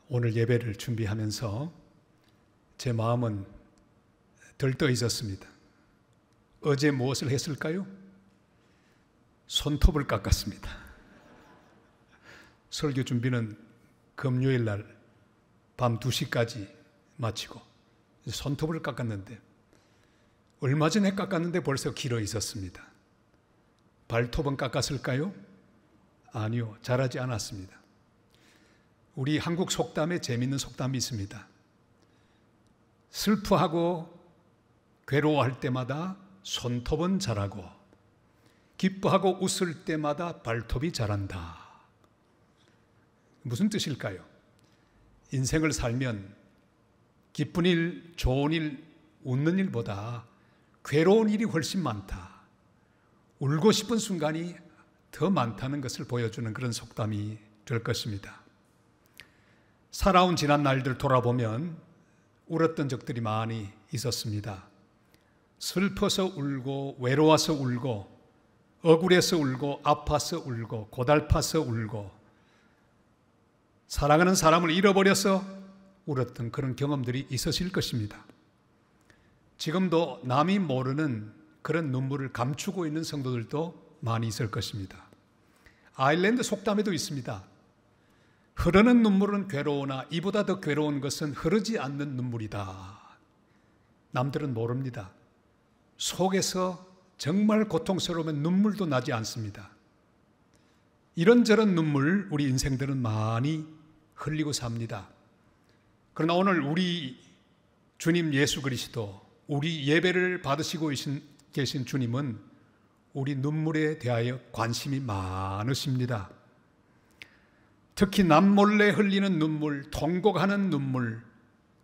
오늘 예배를 준비하면서 제 마음은 들떠 있었습니다. 어제 무엇을 했을까요? 손톱을 깎았습니다. 설교 준비는 금요일 날 밤 2시까지 마치고 손톱을 깎았는데 얼마 전에 깎았는데 벌써 길어 있었습니다. 발톱은 깎았을까요? 아니요, 자라지 않았습니다. 우리 한국 속담에 재미있는 속담이 있습니다. 슬퍼하고 괴로워할 때마다 손톱은 자라고 기뻐하고 웃을 때마다 발톱이 자란다. 무슨 뜻일까요? 인생을 살면 기쁜 일, 좋은 일, 웃는 일보다 괴로운 일이 훨씬 많다. 울고 싶은 순간이 더 많다는 것을 보여주는 그런 속담이 될 것입니다. 살아온 지난 날들 돌아보면 울었던 적들이 많이 있었습니다. 슬퍼서 울고 외로워서 울고 억울해서 울고 아파서 울고 고달파서 울고 사랑하는 사람을 잃어버려서 울었던 그런 경험들이 있으실 것입니다. 지금도 남이 모르는 그런 눈물을 감추고 있는 성도들도 많이 있을 것입니다. 아일랜드 속담에도 있습니다. 흐르는 눈물은 괴로우나 이보다 더 괴로운 것은 흐르지 않는 눈물이다. 남들은 모릅니다. 속에서 정말 고통스러우면 눈물도 나지 않습니다. 이런저런 눈물 우리 인생들은 많이 흘리고 삽니다. 그러나 오늘 우리 주님 예수 그리스도, 우리 예배를 받으시고 계신 주님은 우리 눈물에 대하여 관심이 많으십니다. 특히 남몰래 흘리는 눈물, 통곡하는 눈물,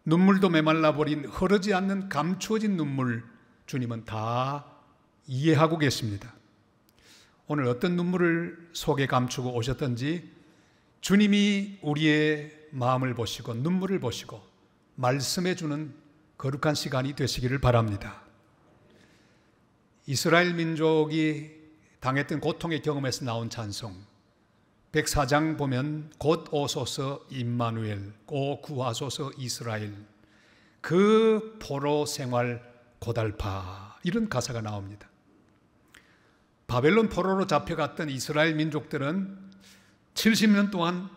눈물도 메말라버린 흐르지 않는 감추어진 눈물, 주님은 다 이해하고 계십니다. 오늘 어떤 눈물을 속에 감추고 오셨던지 주님이 우리의 마음을 보시고 눈물을 보시고 말씀해 주는 거룩한 시간이 되시기를 바랍니다. 이스라엘 민족이 당했던 고통의 경험에서 나온 찬송 104장 보면 곧 오소서 임마누엘 오 구하소서 이스라엘 그 포로 생활 고달파 이런 가사가 나옵니다. 바벨론 포로로 잡혀갔던 이스라엘 민족들은 70년 동안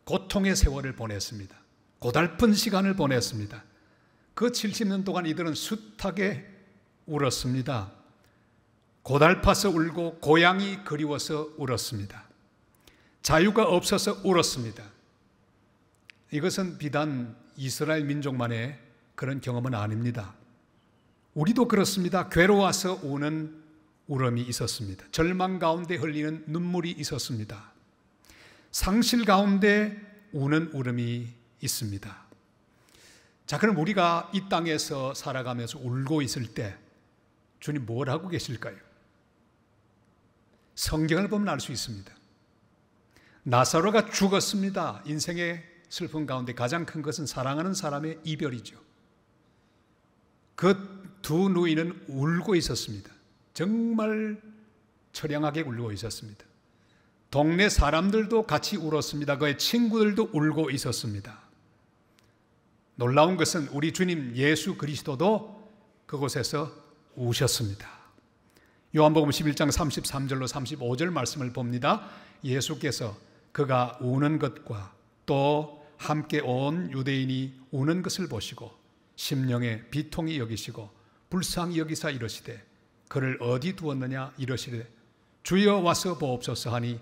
고통의 세월을 보냈습니다. 고달픈 시간을 보냈습니다. 그 70년 동안 이들은 숱하게 울었습니다. 고달파서 울고 고향이 그리워서 울었습니다. 자유가 없어서 울었습니다. 이것은 비단 이스라엘 민족만의 그런 경험은 아닙니다. 우리도 그렇습니다. 괴로워서 우는 울음이 있었습니다. 절망 가운데 흘리는 눈물이 있었습니다. 상실 가운데 우는 울음이 있습니다. 자, 그럼 우리가 이 땅에서 살아가면서 울고 있을 때 주님 뭘 하고 계실까요? 성경을 보면 알 수 있습니다. 나사로가 죽었습니다. 인생의 슬픔 가운데 가장 큰 것은 사랑하는 사람의 이별이죠. 그 두 누이는 울고 있었습니다. 정말 처량하게 울고 있었습니다. 동네 사람들도 같이 울었습니다. 그의 친구들도 울고 있었습니다. 놀라운 것은 우리 주님 예수 그리스도도 그곳에서 우셨습니다. 요한복음 11장 33절로 35절 말씀을 봅니다. 예수께서 그가 우는 것과 또 함께 온 유대인이 우는 것을 보시고 심령에 비통히 여기시고 불쌍히 여기사 이르시되 그를 어디 두었느냐 이르시되 주여 와서 보옵소서 하니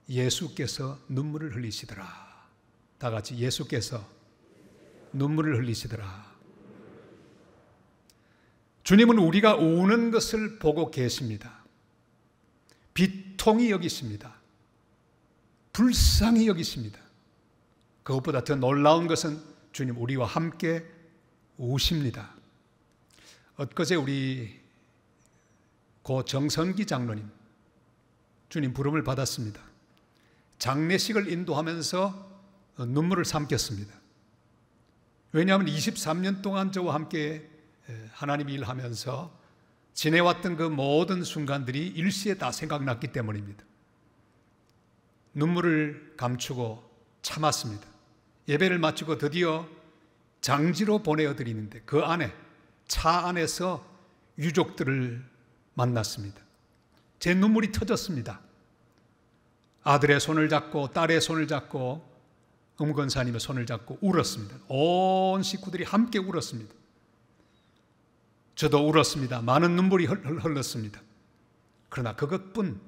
예수께서 눈물을 흘리시더라. 다 같이 예수께서 눈물을 흘리시더라. 주님은 우리가 우는 것을 보고 계십니다. 비통히 여기십니다. 불쌍히 여기십니다. 그것보다 더 놀라운 것은 주님 우리와 함께 우십니다. 엊그제 우리 고 정선기 장로님 주님 부름을 받았습니다. 장례식을 인도하면서 눈물을 삼켰습니다. 왜냐하면 23년 동안 저와 함께 하나님 일하면서 지내왔던 그 모든 순간들이 일시에 다 생각났기 때문입니다. 눈물을 감추고 참았습니다. 예배를 마치고 드디어 장지로 보내어드리는데 그 안에 차 안에서 유족들을 만났습니다. 제 눈물이 터졌습니다. 아들의 손을 잡고 딸의 손을 잡고 권사님의 손을 잡고 울었습니다. 온 식구들이 함께 울었습니다. 저도 울었습니다. 많은 눈물이 흘렀습니다. 그러나 그것뿐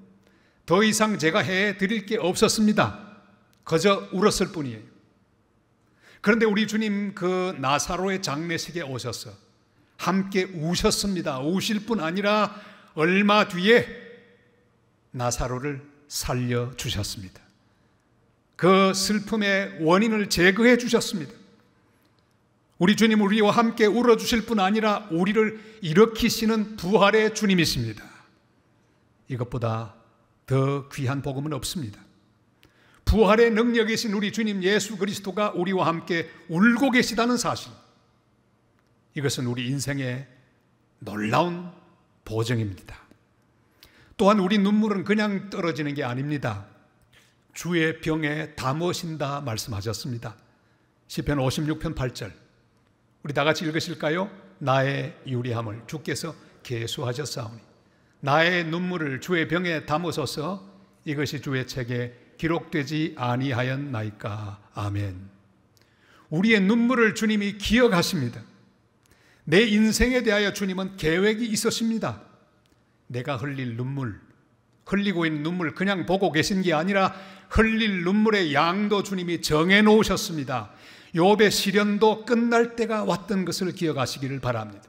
더 이상 제가 해드릴 게 없었습니다. 그저 울었을 뿐이에요. 그런데 우리 주님 그 나사로의 장례식에 오셔서 함께 우셨습니다. 우실 뿐 아니라 얼마 뒤에 나사로를 살려주셨습니다. 그 슬픔의 원인을 제거해 주셨습니다. 우리 주님 우리와 함께 울어주실 뿐 아니라 우리를 일으키시는 부활의 주님이십니다. 이것보다 더 귀한 복음은 없습니다. 부활의 능력이신 우리 주님 예수 그리스도가 우리와 함께 울고 계시다는 사실, 이것은 우리 인생의 놀라운 보증입니다. 또한 우리 눈물은 그냥 떨어지는 게 아닙니다. 주의 병에 담으신다 말씀하셨습니다. 시편 56편 8절 우리 다 같이 읽으실까요? 나의 유리함을 주께서 계수하셨사오니 나의 눈물을 주의 병에 담으소서 이것이 주의 책에 기록되지 아니하였나이까. 아멘. 우리의 눈물을 주님이 기억하십니다. 내 인생에 대하여 주님은 계획이 있으십니다. 내가 흘릴 눈물, 흘리고 있는 눈물 그냥 보고 계신 게 아니라 흘릴 눈물의 양도 주님이 정해 놓으셨습니다. 욥의 시련도 끝날 때가 왔던 것을 기억하시기를 바랍니다.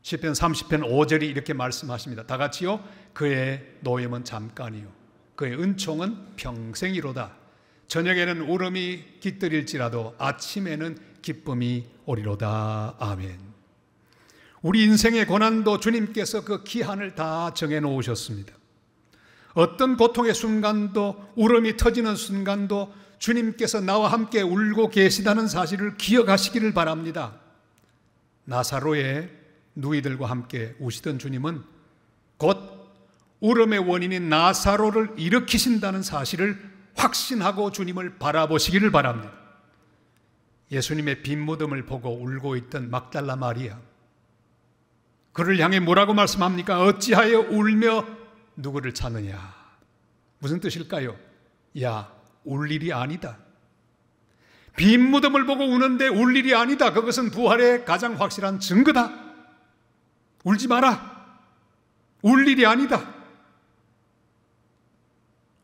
시편 30편 5절이 이렇게 말씀하십니다. 다 같이요. 그의 노염은 잠깐이요 그의 은총은 평생이로다. 저녁에는 울음이 깃들일지라도 아침에는 기쁨이 오리로다. 아멘. 우리 인생의 고난도 주님께서 그 기한을 다 정해 놓으셨습니다. 어떤 고통의 순간도, 울음이 터지는 순간도 주님께서 나와 함께 울고 계시다는 사실을 기억하시기를 바랍니다. 나사로의 누이들과 함께 우시던 주님은 곧 울음의 원인인 나사로를 일으키신다는 사실을 확신하고 주님을 바라보시기를 바랍니다. 예수님의 빈 무덤을 보고 울고 있던 막달라 마리아, 그를 향해 뭐라고 말씀합니까? 어찌하여 울며 누구를 찾느냐? 무슨 뜻일까요? 야, 울 일이 아니다. 빈 무덤을 보고 우는데 울 일이 아니다. 그것은 부활의 가장 확실한 증거다. 울지 마라. 울 일이 아니다.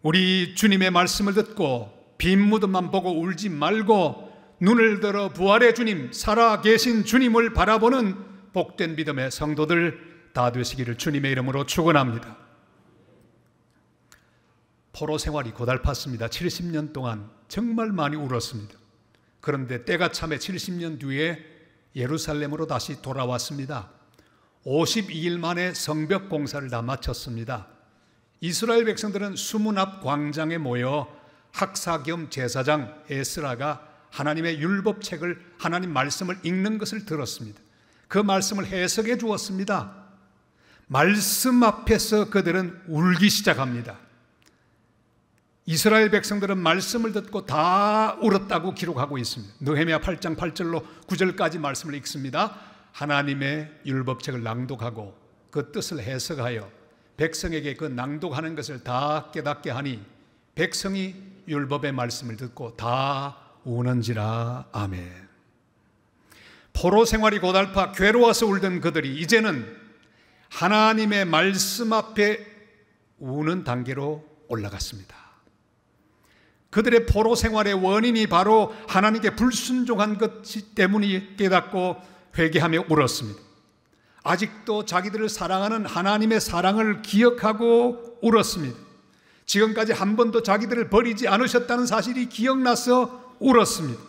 우리 주님의 말씀을 듣고 빈 무덤만 보고 울지 말고 눈을 들어 부활의 주님, 살아계신 주님을 바라보는 복된 믿음의 성도들 다 되시기를 주님의 이름으로 축원합니다. 포로 생활이 고달팠습니다. 70년 동안 정말 많이 울었습니다. 그런데 때가 참에 70년 뒤에 예루살렘으로 다시 돌아왔습니다. 52일 만에 성벽 공사를 다 마쳤습니다. 이스라엘 백성들은 수문 앞 광장에 모여 학사 겸 제사장 에스라가 하나님의 율법책을, 하나님 말씀을 읽는 것을 들었습니다. 그 말씀을 해석해 주었습니다. 말씀 앞에서 그들은 울기 시작합니다. 이스라엘 백성들은 말씀을 듣고 다 울었다고 기록하고 있습니다. 느헤미야 8장 8절로 9절까지 말씀을 읽습니다. 하나님의 율법책을 낭독하고 그 뜻을 해석하여 백성에게 그 낭독하는 것을 다 깨닫게 하니 백성이 율법의 말씀을 듣고 다 우는지라. 아멘. 포로 생활이 고달파 괴로워서 울던 그들이 이제는 하나님의 말씀 앞에 우는 단계로 올라갔습니다. 그들의 포로 생활의 원인이 바로 하나님께 불순종한 것 때문이 깨닫고 회개하며 울었습니다. 아직도 자기들을 사랑하는 하나님의 사랑을 기억하고 울었습니다. 지금까지 한 번도 자기들을 버리지 않으셨다는 사실이 기억나서 울었습니다.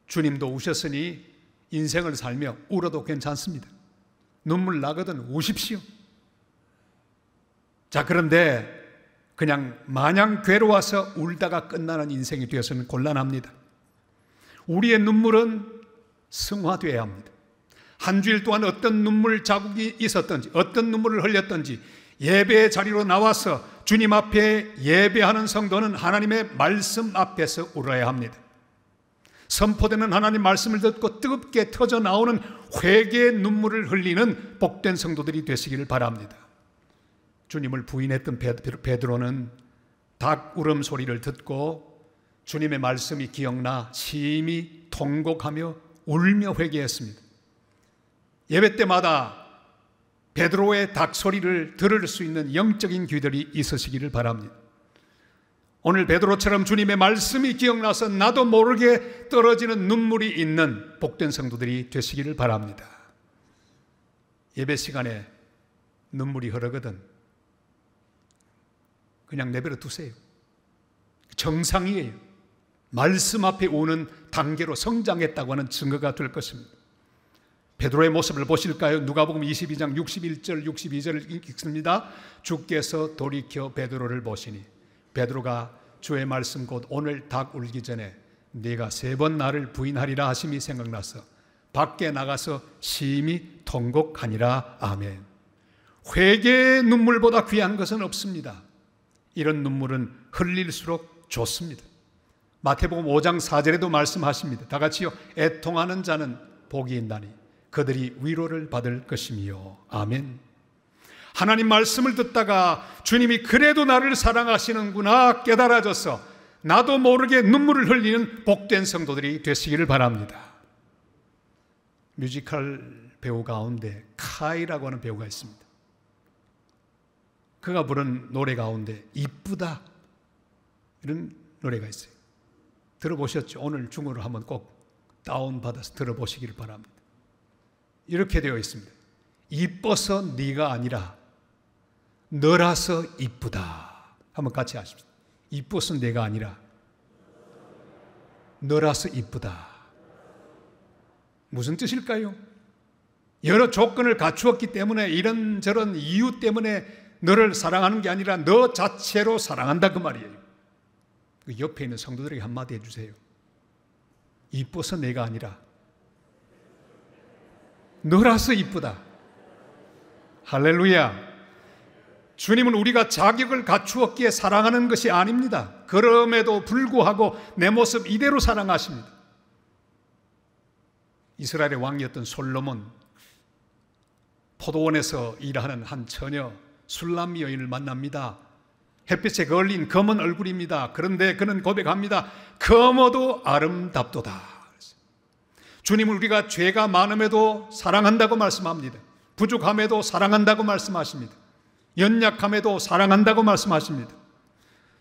주님도 우셨으니 인생을 살며 울어도 괜찮습니다. 눈물 나거든 우십시오. 자, 그런데 그냥 마냥 괴로워서 울다가 끝나는 인생이 되어서는 곤란합니다. 우리의 눈물은 승화되어야 합니다. 한 주일 동안 어떤 눈물 자국이 있었던지, 어떤 눈물을 흘렸던지 예배의 자리로 나와서 주님 앞에 예배하는 성도는 하나님의 말씀 앞에서 울어야 합니다. 선포되는 하나님 말씀을 듣고 뜨겁게 터져 나오는 회개의 눈물을 흘리는 복된 성도들이 되시기를 바랍니다. 주님을 부인했던 베드로는 닭 울음소리를 듣고 주님의 말씀이 기억나 심히 통곡하며 울며 회개했습니다. 예배 때마다 베드로의 닭소리를 들을 수 있는 영적인 귀들이 있으시기를 바랍니다. 오늘 베드로처럼 주님의 말씀이 기억나서 나도 모르게 떨어지는 눈물이 있는 복된 성도들이 되시기를 바랍니다. 예배 시간에 눈물이 흐르거든 그냥 내버려 두세요. 정상이에요. 말씀 앞에 오는 단계로 성장했다고 하는 증거가 될 것입니다. 베드로의 모습을 보실까요? 누가복음 22장 61절 62절을 읽습니다. 주께서 돌이켜 베드로를 보시니 베드로가 주의 말씀 곧 오늘 닭 울기 전에 네가 3번 나를 부인하리라 하심이 생각나서 밖에 나가서 심히 통곡하니라. 아멘. 회개의 눈물보다 귀한 것은 없습니다. 이런 눈물은 흘릴수록 좋습니다. 마태복음 5장 4절에도 말씀하십니다. 다 같이요. 애통하는 자는 복이 있나니 그들이 위로를 받을 것이며. 아멘. 하나님 말씀을 듣다가 주님이 그래도 나를 사랑하시는구나 깨달아져서 나도 모르게 눈물을 흘리는 복된 성도들이 되시기를 바랍니다. 뮤지컬 배우 가운데 카이라고 하는 배우가 있습니다. 그가 부른 노래 가운데 이쁘다 이런 노래가 있어요. 들어보셨죠? 오늘 중으로 한번 꼭 다운받아서 들어보시기를 바랍니다. 이렇게 되어 있습니다. 이뻐서 네가 아니라 너라서 이쁘다. 한번 같이 하십시오. 이뻐서 내가 아니라 너라서 이쁘다. 무슨 뜻일까요? 여러 조건을 갖추었기 때문에 이런저런 이유 때문에 너를 사랑하는 게 아니라 너 자체로 사랑한다 그 말이에요. 그 옆에 있는 성도들에게 한마디 해주세요. 이뻐서 내가 아니라 너라서 이쁘다. 할렐루야. 주님은 우리가 자격을 갖추었기에 사랑하는 것이 아닙니다. 그럼에도 불구하고 내 모습 이대로 사랑하십니다. 이스라엘의 왕이었던 솔로몬, 포도원에서 일하는 한 처녀 술람 여인을 만납니다. 햇빛에 걸린 검은 얼굴입니다. 그런데 그는 고백합니다. 검어도 아름답도다. 주님을 우리가 죄가 많음에도 사랑한다고 말씀합니다. 부족함에도 사랑한다고 말씀하십니다. 연약함에도 사랑한다고 말씀하십니다.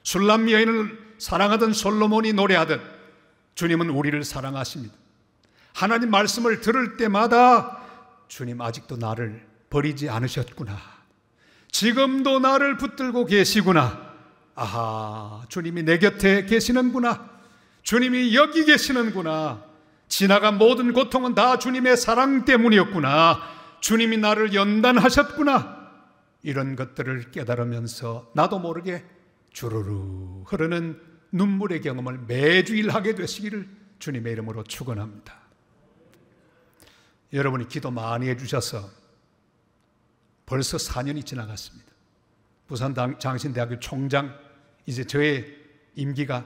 술람 여인을 사랑하던 솔로몬이 노래하듯 주님은 우리를 사랑하십니다. 하나님 말씀을 들을 때마다 주님 아직도 나를 버리지 않으셨구나. 지금도 나를 붙들고 계시구나. 아하, 주님이 내 곁에 계시는구나. 주님이 여기 계시는구나. 지나간 모든 고통은 다 주님의 사랑 때문이었구나. 주님이 나를 연단하셨구나. 이런 것들을 깨달으면서 나도 모르게 주르르 흐르는 눈물의 경험을 매주일 하게 되시기를 주님의 이름으로 축원합니다. 여러분이 기도 많이 해주셔서 벌써 4년이 지나갔습니다. 부산 장신대학교 총장, 이제 저의 임기가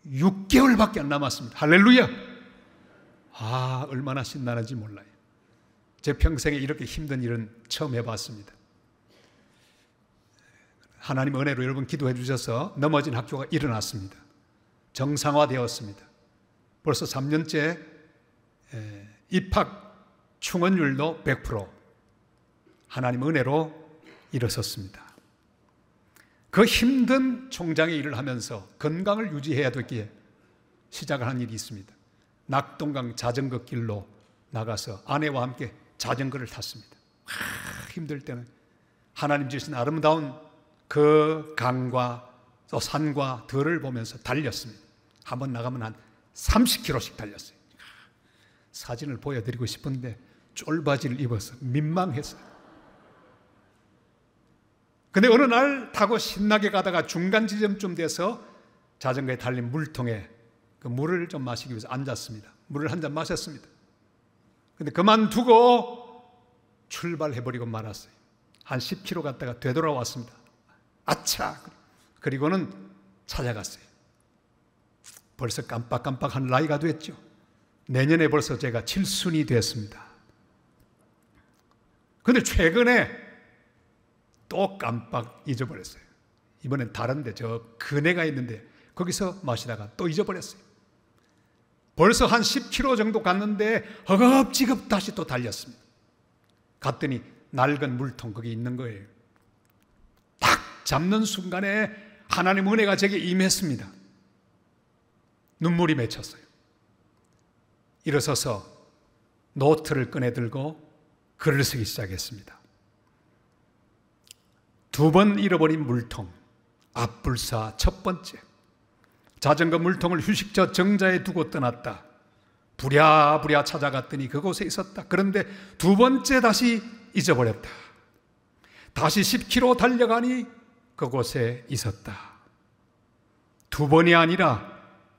6개월밖에 안 남았습니다. 할렐루야! 아, 얼마나 신나는지 몰라요. 제 평생에 이렇게 힘든 일은 처음 해봤습니다. 하나님 은혜로 여러분 기도해 주셔서 넘어진 학교가 일어났습니다. 정상화되었습니다. 벌써 3년째 입학 충원율도 100% 하나님 은혜로 일어섰습니다. 그 힘든 총장의 일을 하면서 건강을 유지해야 되기에 시작을 한 일이 있습니다. 낙동강 자전거 길로 나가서 아내와 함께 자전거를 탔습니다. 힘들 때는 하나님 주신 아름다운 그 강과 또 산과 들을 보면서 달렸습니다. 한번 나가면 한 30km씩 달렸어요. 사진을 보여드리고 싶은데 쫄바지를 입어서 민망했어요. 근데 어느 날 타고 신나게 가다가 중간 지점쯤 돼서 자전거에 달린 물통에 그 물을 좀 마시기 위해서 앉았습니다. 물을 한 잔 마셨습니다. 근데 그만두고 출발해버리고 말았어요. 한 10km 갔다가 되돌아왔습니다. 아차! 그리고는 찾아갔어요. 벌써 깜빡깜빡한 나이가 됐죠. 내년에 벌써 제가 칠순이 됐습니다. 그런데 최근에 또 깜빡 잊어버렸어요. 이번엔 다른데 저 근해가 있는데 거기서 마시다가 또 잊어버렸어요. 벌써 한 10km 정도 갔는데 허겁지겁 다시 또 달렸습니다. 갔더니 낡은 물통 거기 있는 거예요. 딱 잡는 순간에 하나님 은혜가 제게 임했습니다. 눈물이 맺혔어요. 일어서서 노트를 꺼내 들고 글을 쓰기 시작했습니다. 2번 잃어버린 물통, 앞불사 첫 번째. 자전거 물통을 휴식처 정자에 두고 떠났다. 부랴부랴 찾아갔더니 그곳에 있었다. 그런데 2번째 다시 잊어버렸다. 다시 10km 달려가니 그곳에 있었다. 2번이 아니라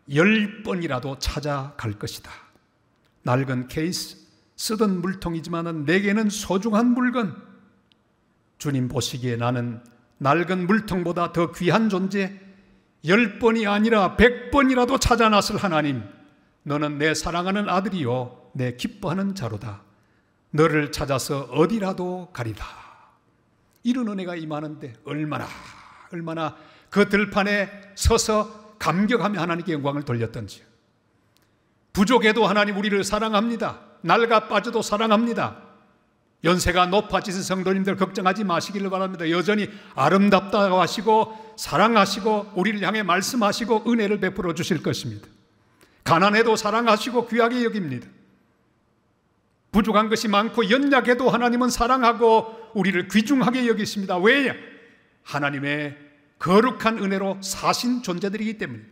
10번이라도 찾아갈 것이다. 낡은 케이스, 쓰던 물통이지만 내게는 소중한 물건. 주님 보시기에 나는 낡은 물통보다 더 귀한 존재, 10번이 아니라 100번이라도 찾아났을 하나님, 너는 내 사랑하는 아들이요 내 기뻐하는 자로다. 너를 찾아서 어디라도 가리라. 이런 은혜가 임하는데 얼마나 그 들판에 서서 감격하며 하나님께 영광을 돌렸던지요. 부족해도 하나님 우리를 사랑합니다. 낡아 빠져도 사랑합니다. 연세가 높아지신 성도님들 걱정하지 마시기를 바랍니다. 여전히 아름답다고 하시고 사랑하시고 우리를 향해 말씀하시고 은혜를 베풀어 주실 것입니다. 가난해도 사랑하시고 귀하게 여깁니다. 부족한 것이 많고 연약해도 하나님은 사랑하고 우리를 귀중하게 여기십니다. 왜냐? 하나님의 거룩한 은혜로 사신 존재들이기 때문에,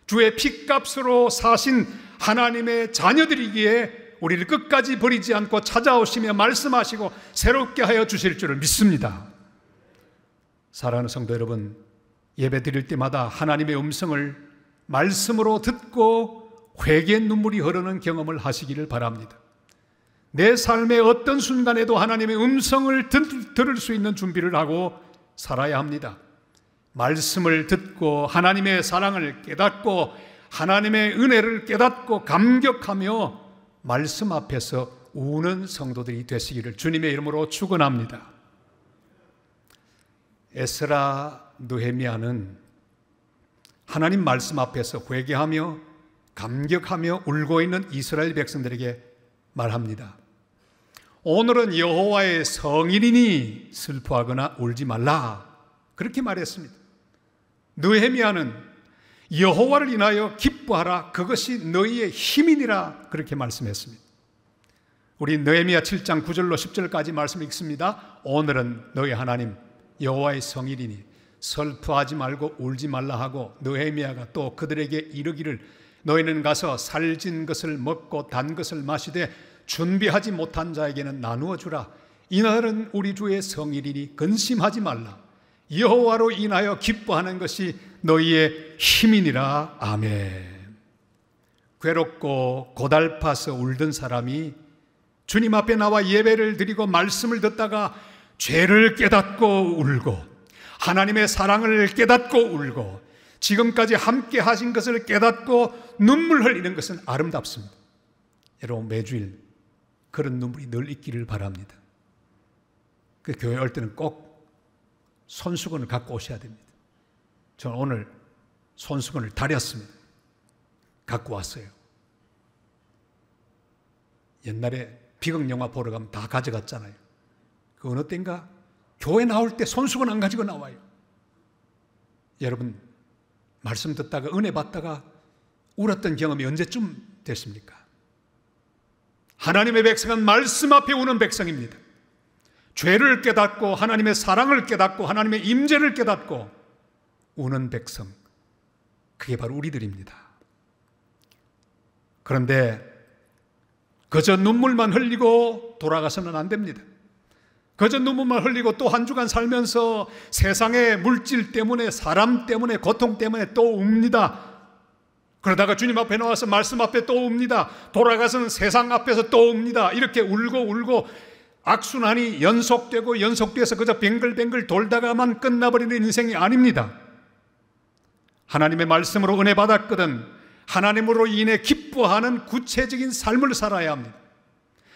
주의 피값으로 사신 하나님의 자녀들이기에 우리를 끝까지 버리지 않고 찾아오시며 말씀하시고 새롭게 하여 주실 줄을 믿습니다. 사랑하는 성도 여러분, 예배 드릴 때마다 하나님의 음성을 말씀으로 듣고 회개의 눈물이 흐르는 경험을 하시기를 바랍니다. 내 삶의 어떤 순간에도 하나님의 음성을 들을 수 있는 준비를 하고 살아야 합니다. 말씀을 듣고 하나님의 사랑을 깨닫고 하나님의 은혜를 깨닫고 감격하며 말씀 앞에서 우는 성도들이 되시기를 주님의 이름으로 축원합니다. 에스라, 느헤미야는 하나님 말씀 앞에서 회개하며 감격하며 울고 있는 이스라엘 백성들에게 말합니다. 오늘은 여호와의 성일이니 슬퍼하거나 울지 말라. 그렇게 말했습니다. 느헤미야는 여호와를 인하여 기뻐하라. 그것이 너희의 힘이니라. 그렇게 말씀했습니다. 우리 느헤미야 7장 9절로 10절까지 말씀 읽습니다. 오늘은 너희 하나님 여호와의 성일이니 슬퍼하지 말고 울지 말라 하고, 느헤미야가 또 그들에게 이르기를 너희는 가서 살진 것을 먹고 단 것을 마시되 준비하지 못한 자에게는 나누어 주라. 이날은 우리 주의 성일이니 근심하지 말라. 여호와로 인하여 기뻐하는 것이 너희의 힘이니라. 아멘. 괴롭고 고달파서 울던 사람이 주님 앞에 나와 예배를 드리고 말씀을 듣다가 죄를 깨닫고 울고 하나님의 사랑을 깨닫고 울고 지금까지 함께 하신 것을 깨닫고 눈물 흘리는 것은 아름답습니다. 여러분, 매주일 그런 눈물이 늘 있기를 바랍니다. 그 교회 올 때는 꼭 손수건을 갖고 오셔야 됩니다. 저는 오늘 손수건을 다렸습니다. 갖고 왔어요. 옛날에 비극영화 보러 가면 다 가져갔잖아요. 그 어느 때인가 교회 나올 때 손수건 안 가지고 나와요. 여러분, 말씀 듣다가 은혜 받다가 울었던 경험이 언제쯤 됐습니까? 하나님의 백성은 말씀 앞에 우는 백성입니다. 죄를 깨닫고 하나님의 사랑을 깨닫고 하나님의 임재를 깨닫고 우는 백성, 그게 바로 우리들입니다. 그런데 그저 눈물만 흘리고 돌아가서는 안 됩니다. 그저 눈물만 흘리고 또 한 주간 살면서 세상의 물질 때문에, 사람 때문에, 고통 때문에 또 웁니다. 그러다가 주님 앞에 나와서 말씀 앞에 또 웁니다. 돌아가서는 세상 앞에서 또 웁니다. 이렇게 울고 악순환이 연속되고 연속돼서 그저 뱅글뱅글 돌다가만 끝나버리는 인생이 아닙니다. 하나님의 말씀으로 은혜 받았거든, 하나님으로 인해 기뻐하는 구체적인 삶을 살아야 합니다.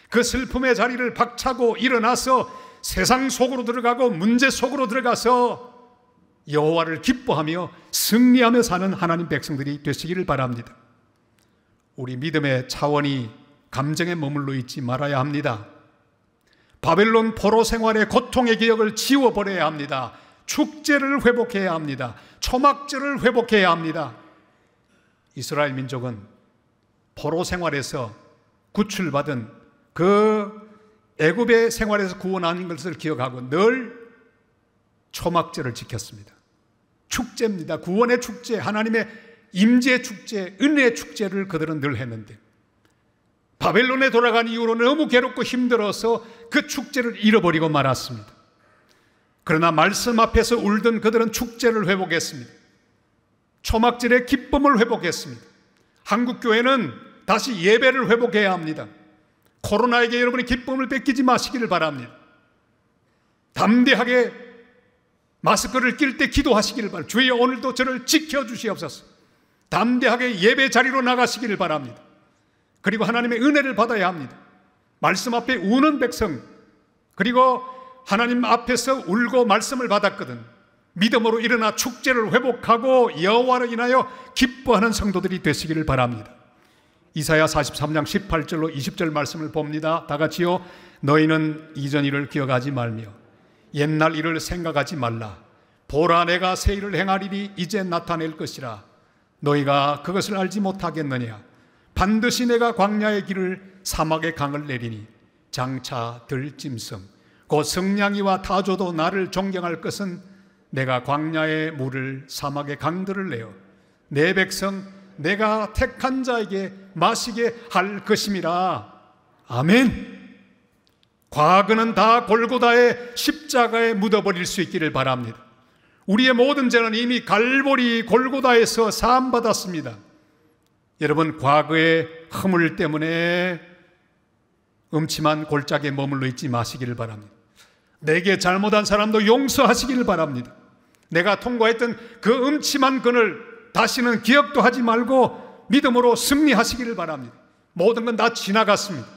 그 슬픔의 자리를 박차고 일어나서 세상 속으로 들어가고 문제 속으로 들어가서 여호와를 기뻐하며 승리하며 사는 하나님 백성들이 되시기를 바랍니다. 우리 믿음의 차원이 감정에 머물러 있지 말아야 합니다. 바벨론 포로 생활의 고통의 기억을 지워버려야 합니다. 축제를 회복해야 합니다. 초막절을 회복해야 합니다. 이스라엘 민족은 포로 생활에서 구출받은 그 애굽의 생활에서 구원하는 것을 기억하고 늘 초막절을 지켰습니다. 축제입니다. 구원의 축제, 하나님의 임재의 축제, 은혜의 축제를 그들은 늘 했는데 바벨론에 돌아간 이후로 너무 괴롭고 힘들어서 그 축제를 잃어버리고 말았습니다. 그러나 말씀 앞에서 울던 그들은 축제를 회복했습니다. 초막절의 기쁨을 회복했습니다. 한국교회는 다시 예배를 회복해야 합니다. 코로나에게 여러분이 기쁨을 뺏기지 마시기를 바랍니다. 담대하게 마스크를 낄 때 기도하시기를 바랍니다. 주여 오늘도 저를 지켜주시옵소서. 담대하게 예배 자리로 나가시기를 바랍니다. 그리고 하나님의 은혜를 받아야 합니다. 말씀 앞에 우는 백성, 그리고 하나님 앞에서 울고 말씀을 받았거든 믿음으로 일어나 축제를 회복하고 여호와로 인하여 기뻐하는 성도들이 되시기를 바랍니다. 이사야 43장 18절로 20절 말씀을 봅니다. 다 같이요. 너희는 이전 일을 기억하지 말며 옛날 일을 생각하지 말라. 보라 내가 새 일을 행하리니 이제 나타낼 것이라. 너희가 그것을 알지 못하겠느냐. 반드시 내가 광야의 길을 사막의 강을 내리니 장차 들짐승 곧 성냥이와 타조도 나를 존경할 것은 내가 광야의 물을 사막의 강들을 내어 내 백성 내가 택한 자에게 마시게 할 것임이라. 아멘. 과거는 다 골고다의 십자가에 묻어버릴 수 있기를 바랍니다. 우리의 모든 죄는 이미 갈보리 골고다에서 사함받았습니다. 여러분, 과거의 허물 때문에 음침한 골짜기에 머물러 있지 마시기를 바랍니다. 내게 잘못한 사람도 용서하시기를 바랍니다. 내가 통과했던 그 음침한 그늘 다시는 기억도 하지 말고 믿음으로 승리하시기를 바랍니다. 모든 건 다 지나갔습니다.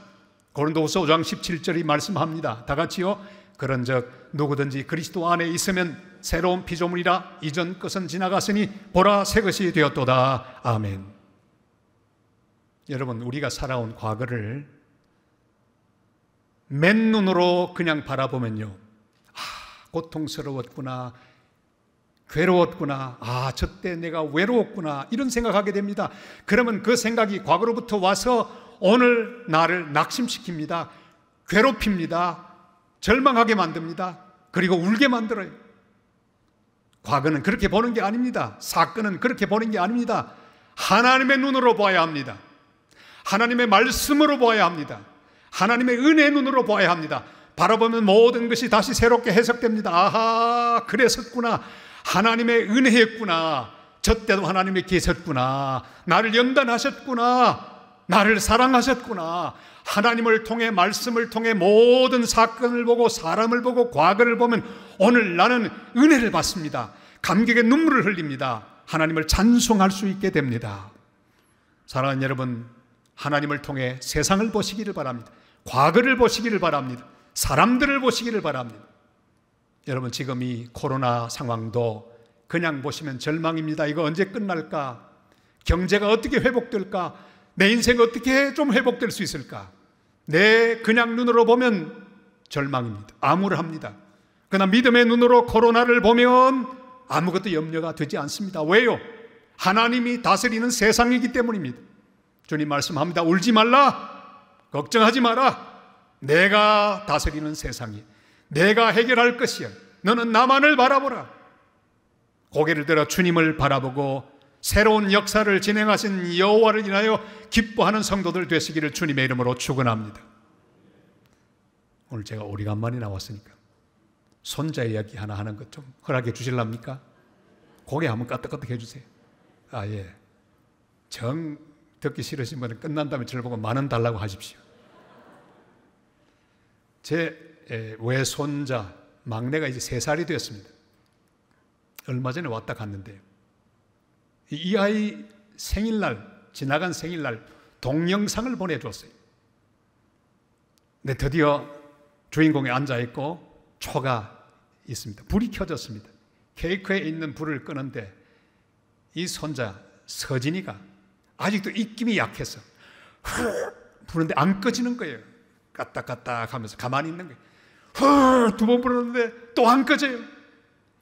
고린도후서 5장 17절이 말씀합니다. 다 같이요. 그런즉 누구든지 그리스도 안에 있으면 새로운 피조물이라. 이전 것은 지나갔으니 보라 새 것이 되었도다. 아멘. 여러분, 우리가 살아온 과거를 맨눈으로 그냥 바라보면요, 고통스러웠구나, 괴로웠구나, 저때 내가 외로웠구나, 이런 생각하게 됩니다. 그러면 그 생각이 과거로부터 와서 오늘 나를 낙심시킵니다. 괴롭힙니다. 절망하게 만듭니다. 그리고 울게 만들어요. 과거는 그렇게 보는 게 아닙니다. 사건은 그렇게 보는 게 아닙니다. 하나님의 눈으로 봐야 합니다. 하나님의 말씀으로 봐야 합니다. 하나님의 은혜의 눈으로 봐야 합니다. 바라보면 모든 것이 다시 새롭게 해석됩니다. 아하, 그랬었구나. 하나님의 은혜였구나. 저 때도 하나님이 계셨구나. 나를 연단하셨구나. 나를 사랑하셨구나. 하나님을 통해, 말씀을 통해 모든 사건을 보고 사람을 보고 과거를 보면 오늘 나는 은혜를 받습니다. 감격의 눈물을 흘립니다. 하나님을 찬송할 수 있게 됩니다. 사랑하는 여러분, 하나님을 통해 세상을 보시기를 바랍니다. 과거를 보시기를 바랍니다. 사람들을 보시기를 바랍니다. 여러분, 지금 이 코로나 상황도 그냥 보시면 절망입니다. 이거 언제 끝날까? 경제가 어떻게 회복될까? 내 인생 어떻게 좀 회복될 수 있을까? 내 그냥 눈으로 보면 절망입니다. 암울합니다. 그러나 믿음의 눈으로 코로나를 보면 아무것도 염려가 되지 않습니다. 왜요? 하나님이 다스리는 세상이기 때문입니다. 주님 말씀합니다. 울지 말라, 걱정하지 마라. 내가 다스리는 세상이, 내가 해결할 것이야. 너는 나만을 바라보라. 고개를 들어 주님을 바라보고 새로운 역사를 진행하신 여호와를 인하여 기뻐하는 성도들 되시기를 주님의 이름으로 축원합니다. 오늘 제가 오래간만에 나왔으니까 손자 이야기 하나 하는 것 좀 허락해 주실랍니까? 고개 한번 까딱까딱 해주세요. 예. 정 듣기 싫으신 분은 끝난 다음에 저를 보고 10,000원 달라고 하십시오. 제 외손자 막내가 이제 3살이 되었습니다. 얼마 전에 왔다 갔는데요, 이 아이 생일날 지나간 생일날 동영상을 보내줬어요. 네, 드디어 주인공이 앉아있고 초가 있습니다. 불이 켜졌습니다. 케이크에 있는 불을 끄는데 이 손자 서진이가 아직도 입김이 약해서 부는데 안 꺼지는 거예요. 까딱까딱 하면서 가만히 있는 거예요. 두 번 부르는데 또 안 꺼져요.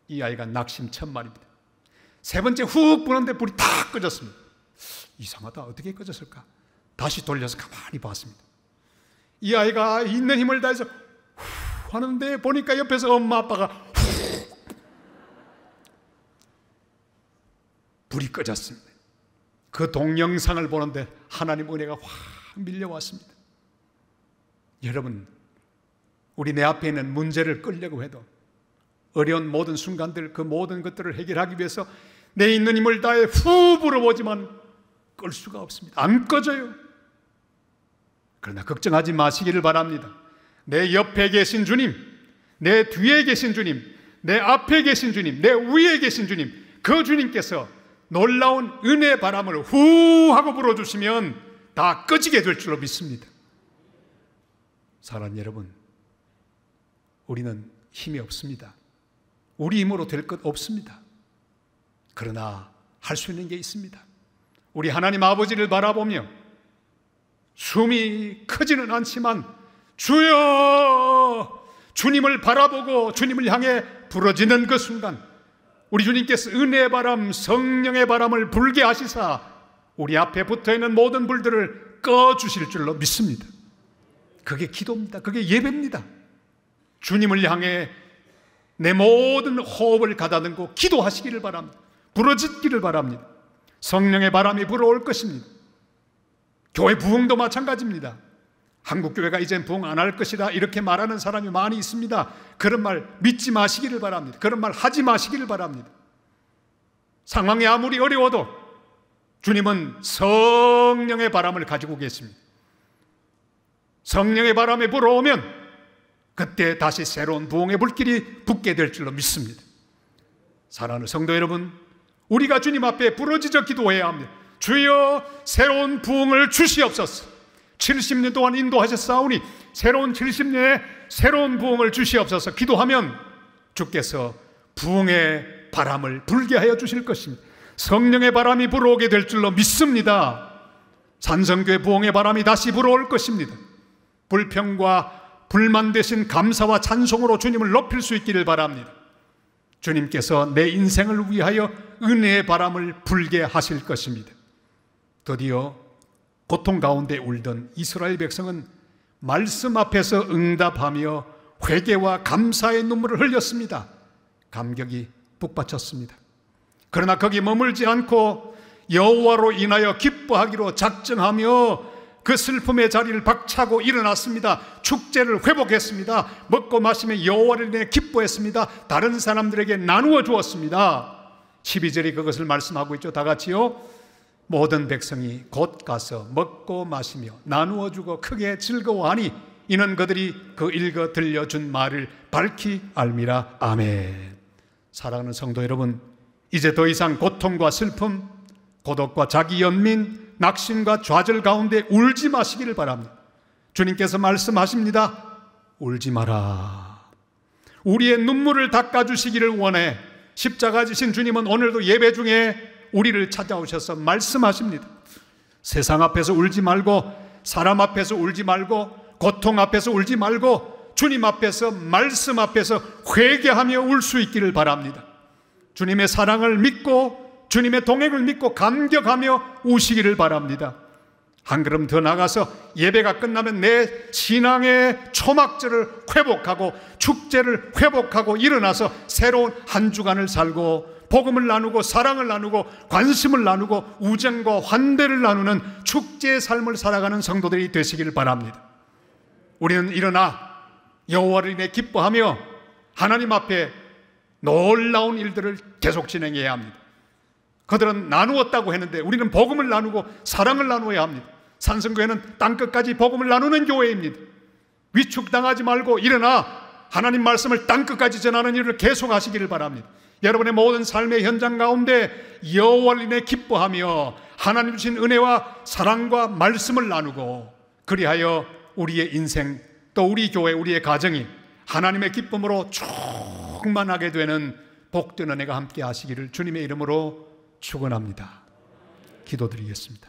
이 아이가 낙심천만입니다. 세 번째 훅 부는데 불이 탁 꺼졌습니다. 이상하다. 어떻게 꺼졌을까? 다시 돌려서 가만히 봤습니다. 이 아이가 있는 힘을 다해서 후 하는데 보니까 옆에서 엄마 아빠가 후 불이 꺼졌습니다. 그 동영상을 보는데 하나님 은혜가 확 밀려왔습니다. 여러분, 우리 내 앞에 있는 문제를 끌려고 해도 어려운 모든 순간들, 그 모든 것들을 해결하기 위해서 내 있는 힘을 다해 후 불어보지만 끌 수가 없습니다. 안 꺼져요. 그러나 걱정하지 마시기를 바랍니다. 내 옆에 계신 주님, 내 뒤에 계신 주님, 내 앞에 계신 주님, 내 위에 계신 주님, 그 주님께서 놀라운 은혜 바람을 후 하고 불어주시면 다 꺼지게 될 줄로 믿습니다. 사랑하는 여러분, 우리는 힘이 없습니다. 우리 힘으로 될 것 없습니다. 그러나 할 수 있는 게 있습니다. 우리 하나님 아버지를 바라보며 숨이 크지는 않지만 주여 주님을 바라보고 주님을 향해 부러지는 그 순간 우리 주님께서 은혜의 바람, 성령의 바람을 불게 하시사 우리 앞에 붙어있는 모든 불들을 꺼주실 줄로 믿습니다. 그게 기도입니다. 그게 예배입니다. 주님을 향해 내 모든 호흡을 가다듬고 기도하시기를 바랍니다. 부러지기를 바랍니다. 성령의 바람이 불어올 것입니다. 교회 부흥도 마찬가지입니다. 한국교회가 이젠 부흥 안 할 것이다 이렇게 말하는 사람이 많이 있습니다. 그런 말 믿지 마시기를 바랍니다. 그런 말 하지 마시기를 바랍니다. 상황이 아무리 어려워도 주님은 성령의 바람을 가지고 계십니다. 성령의 바람이 불어오면 그때 다시 새로운 부흥의 불길이 붙게 될 줄로 믿습니다. 사랑하는 성도 여러분, 우리가 주님 앞에 부르짖어 기도해야 합니다. 주여 새로운 부흥을 주시옵소서. 70년 동안 인도하셨사오니 새로운 70년에 새로운 부흥을 주시옵소서. 기도하면 주께서 부흥의 바람을 불게 하여 주실 것입니다. 성령의 바람이 불어오게 될 줄로 믿습니다. 산성교회 부흥의 바람이 다시 불어올 것입니다. 불평과 불만 대신 감사와 찬송으로 주님을 높일 수 있기를 바랍니다. 주님께서 내 인생을 위하여 은혜의 바람을 불게 하실 것입니다. 드디어 고통 가운데 울던 이스라엘 백성은 말씀 앞에서 응답하며 회개와 감사의 눈물을 흘렸습니다. 감격이 북받쳤습니다. 그러나 거기 머물지 않고 여호와로 인하여 기뻐하기로 작정하며 그 슬픔의 자리를 박차고 일어났습니다. 축제를 회복했습니다. 먹고 마시며 여호와를 인해 기뻐했습니다. 다른 사람들에게 나누어 주었습니다. 12절이 그것을 말씀하고 있죠. 다 같이요. 모든 백성이 곧 가서 먹고 마시며 나누어 주고 크게 즐거워하니 이는 그들이 그 읽어 들려준 말을 밝히 알미라. 아멘. 사랑하는 성도 여러분, 이제 더 이상 고통과 슬픔, 고독과 자기 연민, 낙심과 좌절 가운데 울지 마시기를 바랍니다. 주님께서 말씀하십니다. 울지 마라. 우리의 눈물을 닦아주시기를 원해. 십자가 지신 주님은 오늘도 예배 중에 우리를 찾아오셔서 말씀하십니다. 세상 앞에서 울지 말고, 사람 앞에서 울지 말고, 고통 앞에서 울지 말고 주님 앞에서, 말씀 앞에서 회개하며 울 수 있기를 바랍니다. 주님의 사랑을 믿고 주님의 동행을 믿고 감격하며 우시기를 바랍니다. 한 걸음 더 나가서 예배가 끝나면 내 신앙의 초막절을 회복하고 축제를 회복하고 일어나서 새로운 한 주간을 살고 복음을 나누고 사랑을 나누고 관심을 나누고 우정과 환대를 나누는 축제의 삶을 살아가는 성도들이 되시기를 바랍니다. 우리는 일어나 여호와를 인해 기뻐하며 하나님 앞에 놀라운 일들을 계속 진행해야 합니다. 그들은 나누었다고 했는데 우리는 복음을 나누고 사랑을 나누어야 합니다. 산성교회는 땅끝까지 복음을 나누는 교회입니다. 위축당하지 말고 일어나 하나님 말씀을 땅끝까지 전하는 일을 계속하시기를 바랍니다. 여러분의 모든 삶의 현장 가운데 여호와를 인해 기뻐하며 하나님 주신 은혜와 사랑과 말씀을 나누고, 그리하여 우리의 인생, 또 우리 교회, 우리의 가정이 하나님의 기쁨으로 충만하게 되는 복된 은혜가 함께 하시기를 주님의 이름으로 축원합니다. 기도드리겠습니다.